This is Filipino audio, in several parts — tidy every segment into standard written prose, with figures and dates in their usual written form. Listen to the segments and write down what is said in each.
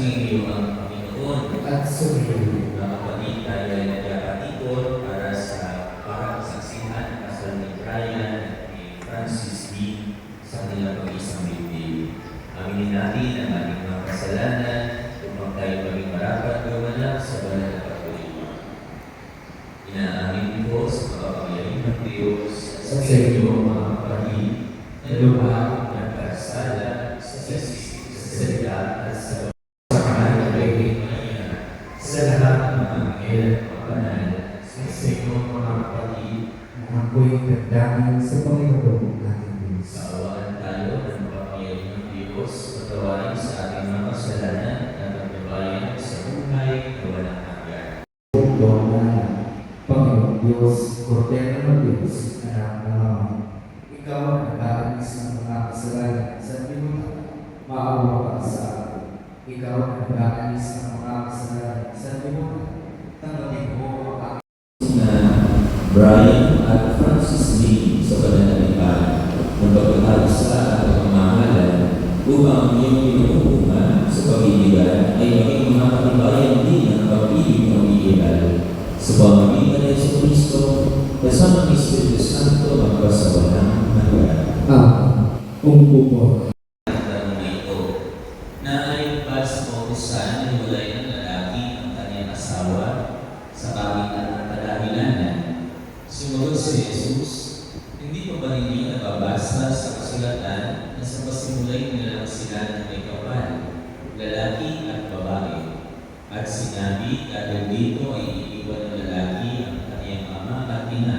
iyo ang Panginoon at sumiyo. mga kapatid, tayo ay nagkakatipon para saksihan ang kasal ni Brian at ni Francis B. sa kanilang pag-isang bibig. Aminin natin ang ating mga kasalanan upang tayo maging marapat gawanan sa banal na pagpapaliwan. Inaamin ko sa makapangyarihan ng Diyos sa iyo mga kapatid na luha ng kasala sa salita at sa pangalan ng Panginoon sa lahat ng mga anghel at kabanal sa iyo mga kapatid Na ako'y nagdamay sa Panginoon ating Diyos. Kaawaan tayo ng makapangyarihan ng Diyos, patawarin sa ating mga kasalanan at pagbabayan sa buhay na walang hanggan. Doon na Panginoon Diyos, Kordero ng Diyos, anak ng Ama. Ikaw ang nag-aalis ng mga kasalanan sa limutan. Maawa ka sa akin. Ikaw ang nag-aalis ng mga kasalanan sa limutan. Tanggapin mo ang Na Brian at Francis Lee sa pananalipan ng pagkakaisa at pagmamahalan upang ang iyong pinupungan sa pag-ibigan ay maging mga katibayan din ng pag-ibig ng iigal sa pamamagitan ng Yesu Kristo kasama ng Espiritu Santo magpasawalang hanggan. Umpo po. Ang tanong na ito, naayon ba sa kautusan na hiwalay ng lalaki ang kanyang asawa sa kawitan ng kadahilanan? Sumunod si Jesus, hindi pa ba ninyo nababasa sa kasulatan na sa pasimulay nilang sila ng may kapal, lalaki at babae? At sinabi, dahil dito ay iiwan ng lalaki ang kanyang ama at ina,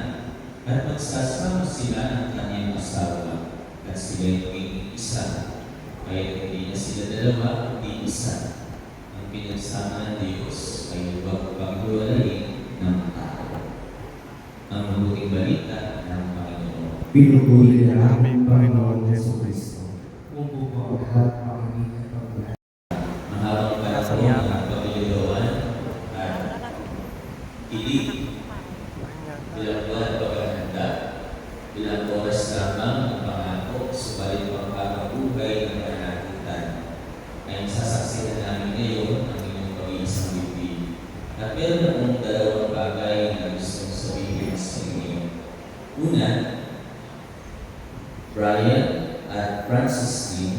at magsasama sila ng kanyang asawa, at sila'y magiging isa. Kaya hindi na sila dalawa, kundi isa. Ang pinagsama ng Diyos ay huwag paghiwalayin ng tao. Ang mabuting balita ng Panginoon. Pinupuri na aming Panginoon Yesu Kristo. Umpo po ang lahat ng aming kapatid. Mahabang panahon ng pagkiligawan at kilig. Ilang buwan paghahanda, ilang oras lamang ang pangako, subalit pagkakabuhay ng pananagutan ay sasaksihan namin ngayon ang inyong pag-iisang bibig. At meron akong dalawang bagay na gustong sabihin sa inyo. Una, Brian at Francis Lee,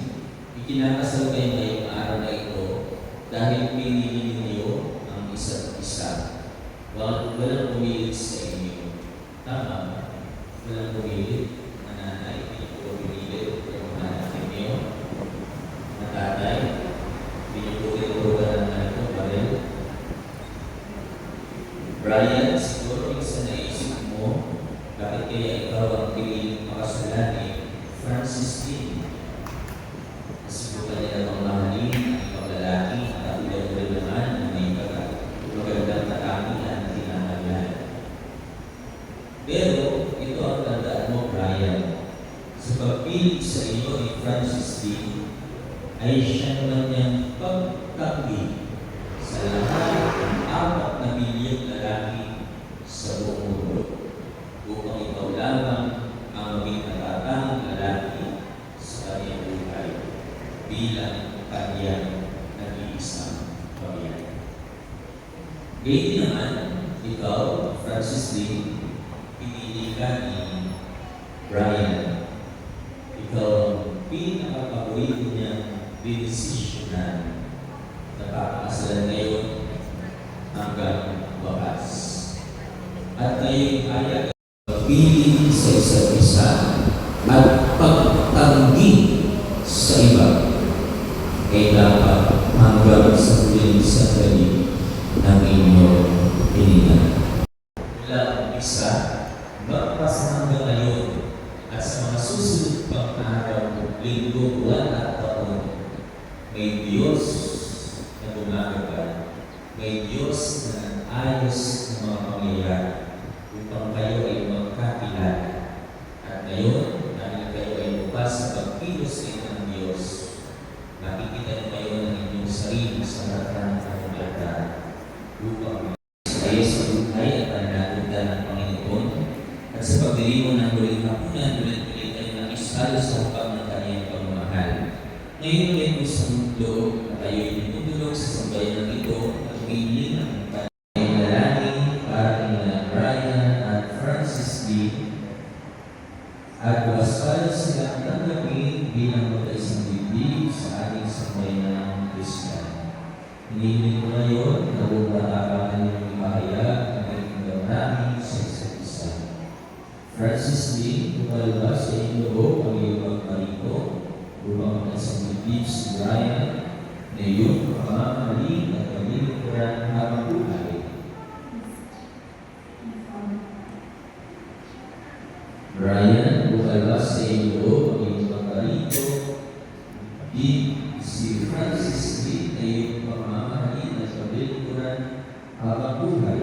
ikinakasal kayo ngayong araw na ito dahil pinili ninyo ang isa't isa. Walang pumilit sa inyo. Tama ba? Walang pumilit. Nanay, hindi po pinilit ang mga anak ninyo. Na tatay, hindi po tinutugan ng anak mo, Barel. Brian, siguro minsan naisip mo, bakit kaya ikaw ang piniling makasalan ni Francis Lee? Nasibukan niya ng mahalin ang ibang lalaki at ulit-ulit na may magandang nakami at tinangalan. Pero ito ang tandaan mo, Brian. Sa pagpili sa iyo ni Francis Lee, ay siya naman niyang pagkakli sa lahat ng 4 milyong lalaki sa buong mundo upang ikaw lamang ang maging natatanging lalaki sa kanyang buhay bilang kanyang nag-iisang pamilya. Gayun naman, ikaw, Francis Lee, pinili ka ni Brian. Ikaw ang pinakapaborito niyang dinesisyonan na pakakasalan ngayon hanggang wakas. At ngayon ay pagpili sa isa't isa at pagtanggi sa iba ay dapat hanggang sa huling sandali ng inyong hininga. Mula umpisa, magpasa hanggang ngayon at sa mga susunod pang araw, linggo, buwan at taon, may Diyos na gumagawa, may Diyos na ayos ng mga pangyayari upang kayo ay magkakilala. At ngayon, dahil kayo ay bukas sa pagkilos ng Diyos, makikita niyo kayo ng inyong sarili sa harapan ng altar upang kayo sa buhay at pananagutan ng Panginoon at sa pagdiriwang ng huling hapunan, ulit-ulit kayo nakisalo sa hukang ng kanyang pagmamahal. Ngayon ulit po sa mundo na kayo'y dinudulog sa Hinihiling ko ngayon na buong katapatan niyong ipahayag ang inyong namin sa isa't isa. Francis Lee, tumalba sa inyo ang iyong pagmarito upang magkasamigib si Brian na iyong pamamahalin at paglilingkuran habang buhay. Brian, tumalba sa inyo ang iyong pagmarito di si Francis Lee na iyong pamamahalin at paglilingkuran habang buhay.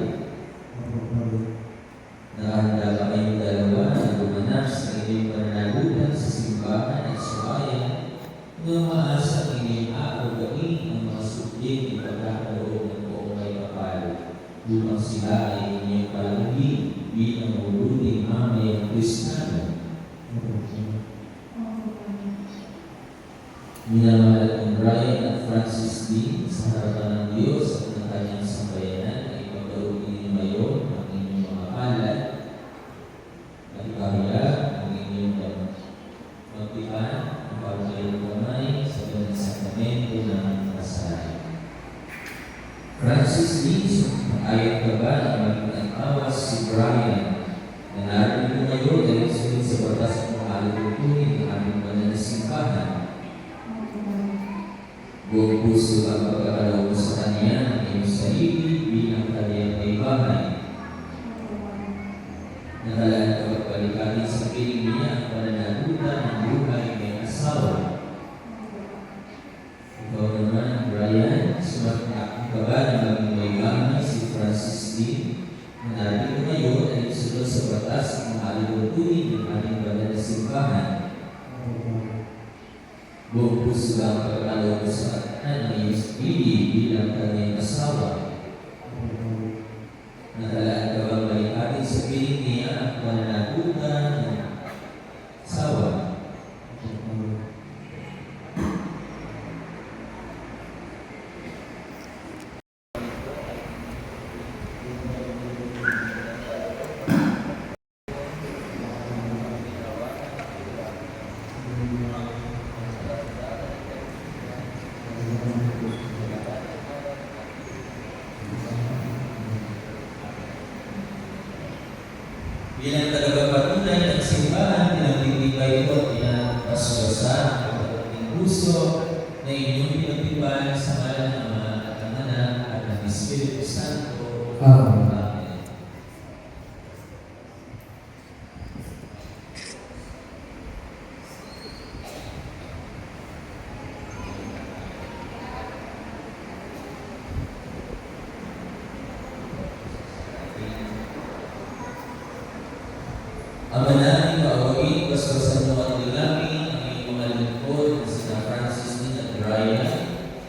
Nakahanda ba kayong dalawa na gumanas ng inyong pananagutan sa simbahan at subayan na umaasa ang inyong agaw-gawin ang mga subject ng pagkakaloob ng buong may kapal upang sila ay inyong palangin bilang mabuting mamayang Kristiyano. Minamahal ang Brian at Francis Lee sa harapan ng Diyos at ng kanyang sambayanan ay ipagdarog ninyo ngayon ang inyong mga palad at ipahayag ang inyong magtipan ang pagkayong kamay sa ganang sakramento ng kasalan. Francis Lee, ayat ka ba na maging si Brian na narinig ko ngayon ay sunod sa batas ng mga alitutunin ng aming banal na simbahan? Buong puso ang pagkakaloob sa kanya ng iyong sarili bilang kanyang may bahay. Nakalaan ka pagbalikanin sa piling niya ang pananagutan ng buhay may asawa. Ikaw naman, Brian, sumakit ka ba na maging may bahay si Francis Lee na narinig ko ngayon ay sunod sa batas ng mga alitutunin ng aming banal na simbahan? Buong puso ang pagkakaloob sa kanya ng iyong sarili bilang kanyang asawa. Natalaan ka bang balikatin sa piling niya ang pananagutan ng asawa? Bilang tagapagpatunay ng simbahan, pinagtitibay ito at pinapasyosan ang ating puso na inyong pinagtibayan sa ngalan ng Ama at ng Anak at ng Espiritu Santo. Amen. Amen. Ama namin, maawain, basbasan mo ang dilangin, ang iyong mga lingkod na sina Francis Lee at Brian.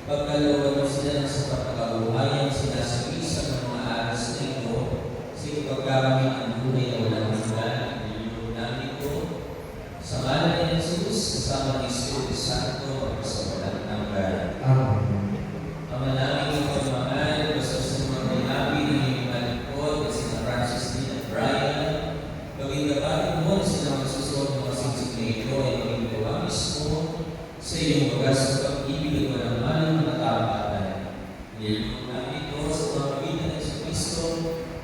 Pagkalooban mo sila ng sapat na kabuhayan, sinasagi sa mga aras na ito, sa ipagkamit ang buhay na walang hanggan, ang nilulong namin ito. Sa ngalan ni Jesus, kasama ng Espiritu Santo, at sa walang hanggan. Amen. Ama namin, ipagmahal, basbasan mo ang dilangin, ang iyong mga lingkod na sina Francis Lee at Brian. Pagkakabatin mo sila magsusunod ng mga singsik na ito ay maging gawa mismo sa iyong wagas ng pag-ibig at walang maling na katapatan. Nilulong namin ito sa pamagitan ng Jesucristo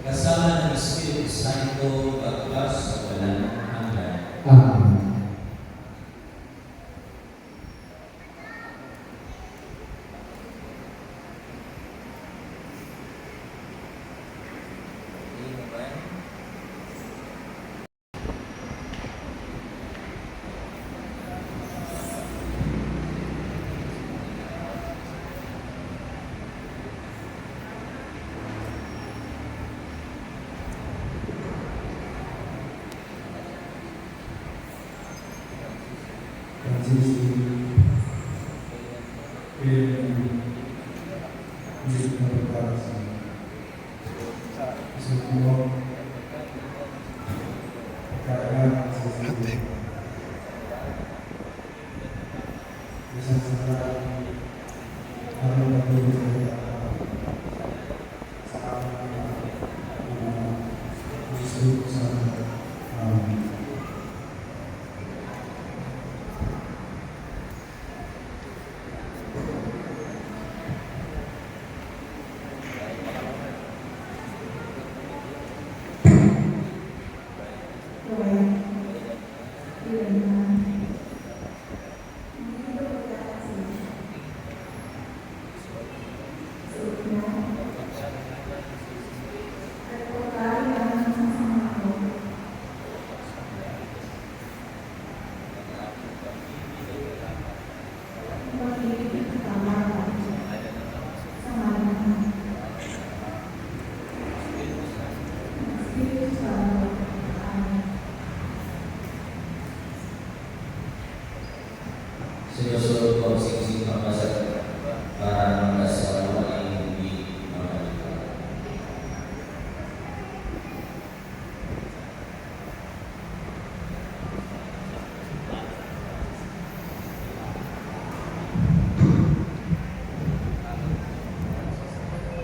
kasama ng Espiritu Santo pagkas sa walang hanggan. Amen.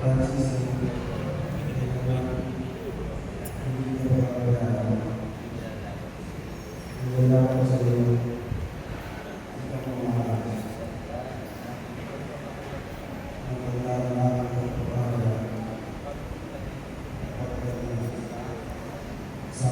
Francis, hindi ko pabayaan. Wala ko sa iyo. Ikaw ang mahal. Ang paglalaan ko pabayaan. Sa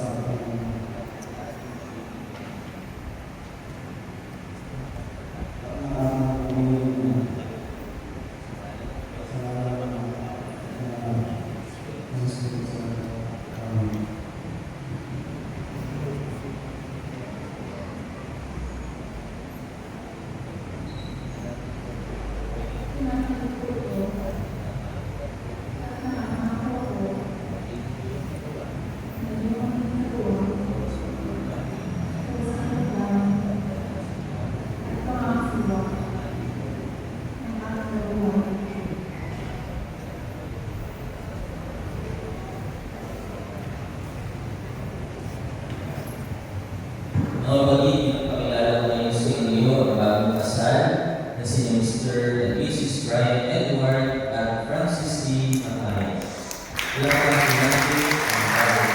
Mga kapatid, pinagpakilala ko ngayon sa inyo ang bagong kasal na sina Mr. and Mrs. Brian Edward at Francis D. Macay. Welcome to Matthew and Father.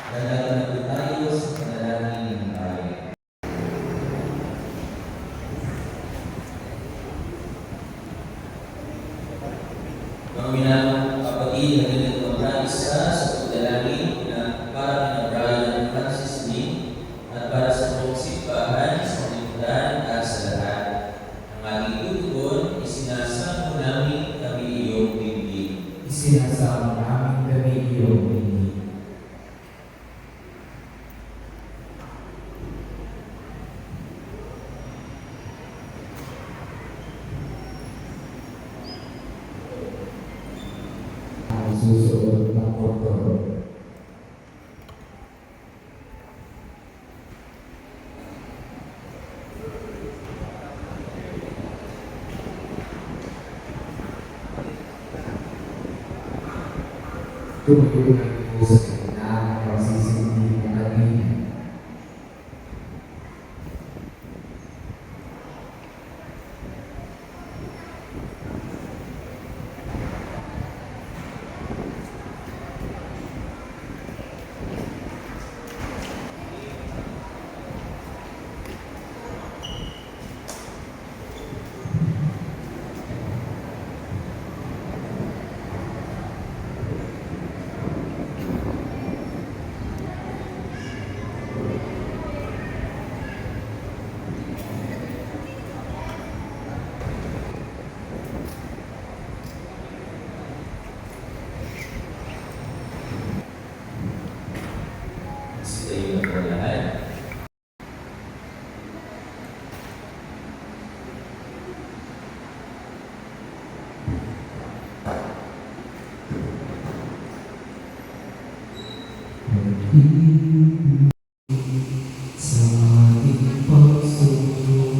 Dalaga na po tayo sa panalangin ng bayan. Mga minamang kapatid, naginig ko ang isa sa pagdalangin na para kina Brian Francis D. at para sa buong simbahan, sa komunidad at sa lahat. Ang ating tutugon, isinasamo namin kami iyong bibig. isinasama namin kami iyong bibig. Ang susunod ng portol. Tumutulong po sa kanya ang pagsisindi ng kanina. Sa iyo na lahat. Sa ating pagsunod,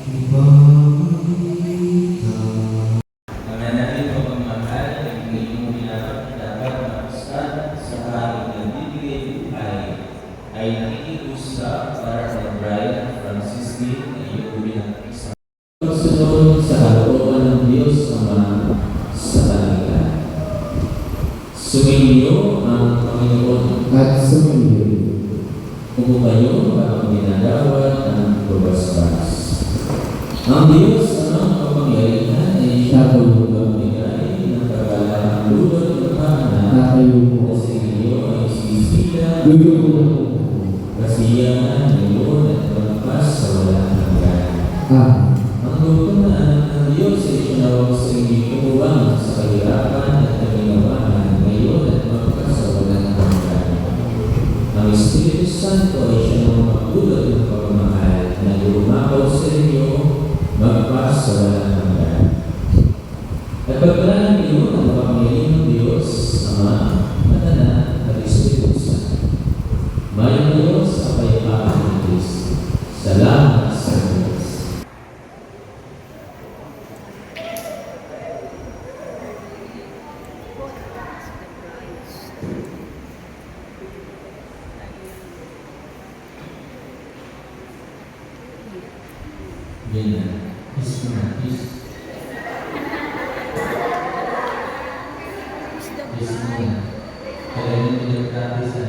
ibabalik Mananatili ko pagmamahal at hindi mo dapat mapastan sa aming nagbibigay buhay ay nakikiusap para kay Brian Francis D. na iyong bilang isang pagsunod sa kalooban ng Diyos Ama sa kanila. Sumainyo ang Panginoon at sumunod. kung kayo ang ginagawad ng babasbas. Ang Diyos ang kapangyarihan ay siya ang magbigay ng kagalaang lulot at tahanan Tatayo po. na sa inyo ay sisila, Lulunod. kasiyahan, ngayon at magpas sa walang hanggan. Ang lutunaan ng Diyos ay sinawag sa inyo kumuwang sa kahirapan at kaginawahan, ngayon at magpas sa walang hanggan. Ang Espiritu Santo ay siya ang magdulot ng pagmamahal na lumakaw sa inyo magpas sa walang hanggan. At pagpalaan niyo ang pamilya ng Diyos, Ama, at Anak, at Espiritu Santo. Mayon Diyos sa kapayapaan ng Kristo. Salamat sa Diyos. Yan na. Kiss mo na, kiss. Kiss mo na. Kaya yun pinag-practice na.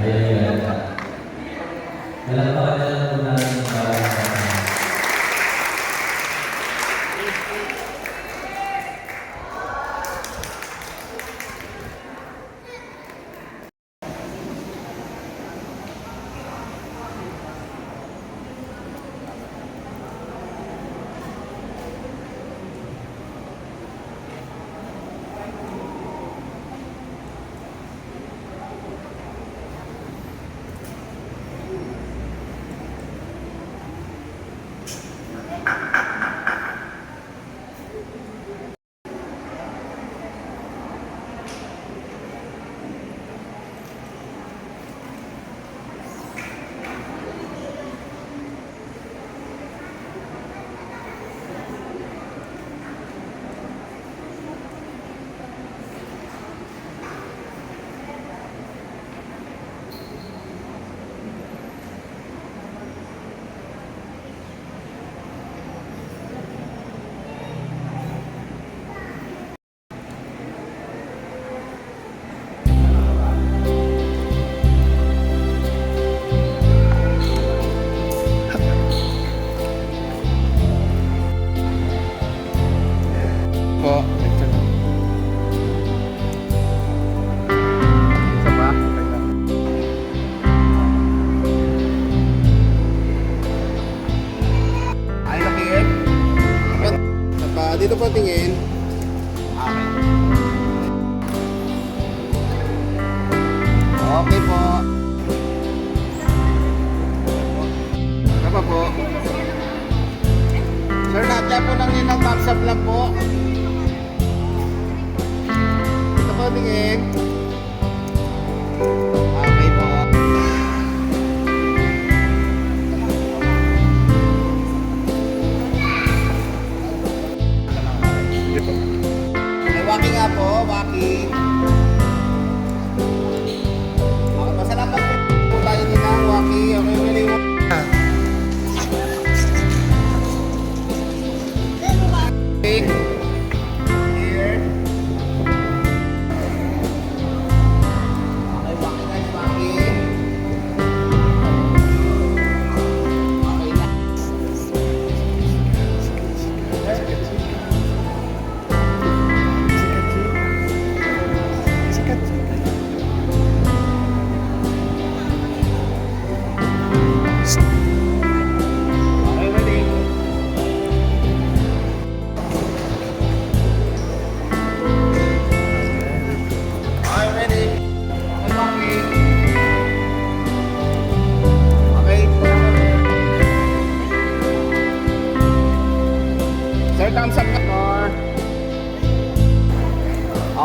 Ayan. Palakpakan na lang po natin para sa po. Ito na. Isa pa? Okay lang. Ay, nakiin. Isa pa. Dito po tingin. Okay. Okay po. Isa pa po. Sir, lahat po lang yun ng thumbs up lang po. Ito po, tingin. Okay po. Ay, walking nga po, walking. Okay, masalamat po tayo din ang walking. Okay, really walking. Here. Okay, walking guys, walking. Okay na. Okay, ready? Okay, ready? Okay, walking. Okay. Sir, thumbs up ka more.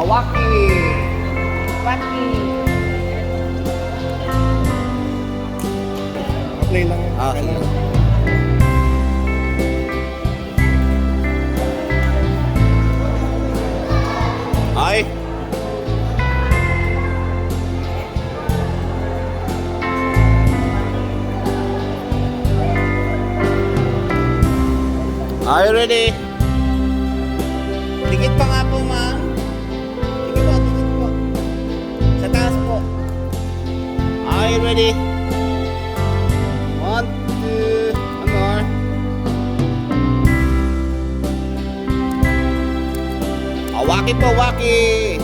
Walking. Walking. Play lang yun. Okay. Ay. Are you ready? Dikit pa nga po, ma'am. Dikit po. Sa taas po. Are you ready? 1, 2, one more. Waki po, waki.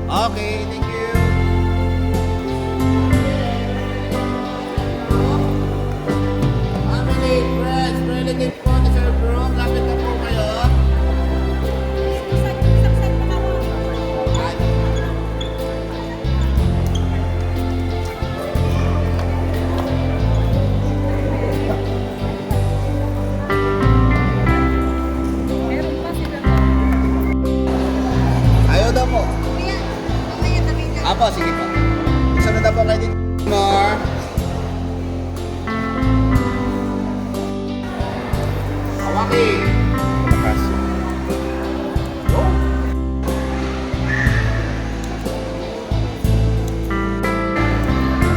Okay, thank you. Family, friends, relative po ni Sir Bro, lapit na po kayo. Ay. Ayaw daw po. Apo, sige po. Ano na po kayo din? More. Hawaki. Lakas.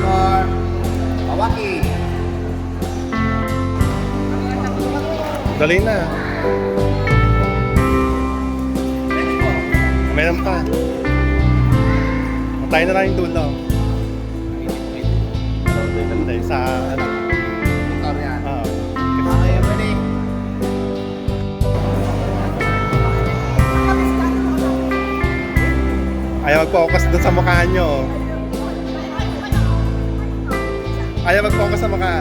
More. Hawaki. Dali na. Meron pa. Matay na lang yung dulo. Ganda sa ano. Motor yan. Ah. Okay, ready? Ayaw mag-focus dun sa mukha nyo. Ayaw mag-focus sa mukha.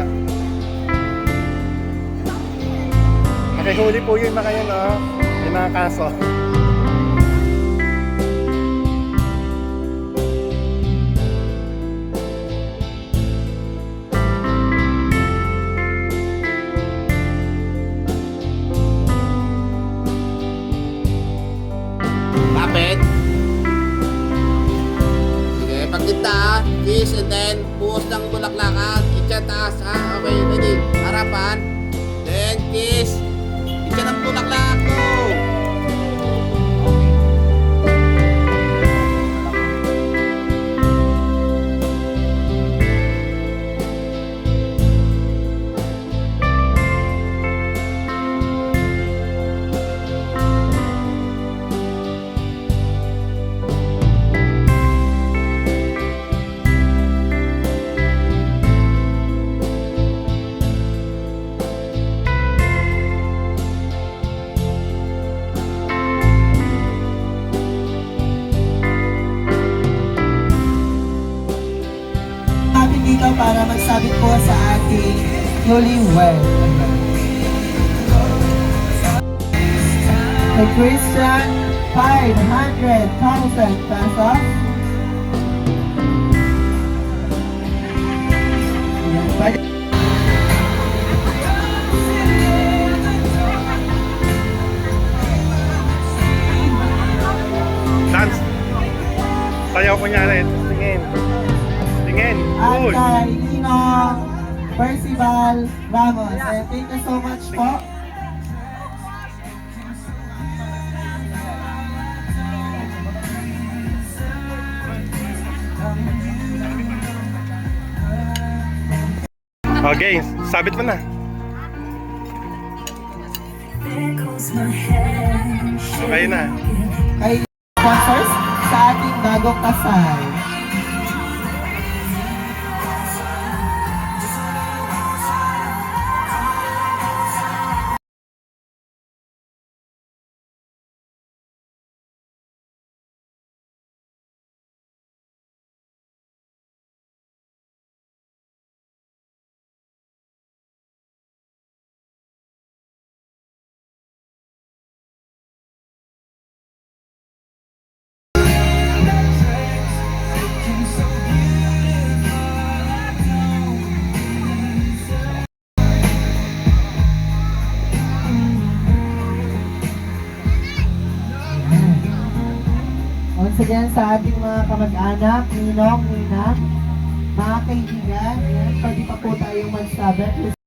Nakihuli po yun na kayo, no? Yung mga kaso. Kapit. Sige, pagkita ah. Kiss and then buhos ng bulaklakan. Itcha taas ha. Okay, ready. Harapan. Then kiss. Itcha ng bulaklak. Go. Natin dito para magsabit po sa ating newlywed. Kay Christian, 500,000 pesos. Ayan, pwede- Dance. Sayaw ko niya rin. Tingin. Tingin. At Uy. kay Ninong Percival Ramos. And thank you so much po. Okay, sabit mo na. Okay na. Kay sponsors sa ating bagong kasal. Once again, sa ating mga kamag-anak, ninong, ninang, mga kaibigan, yan, pwede pa po tayong magsabit.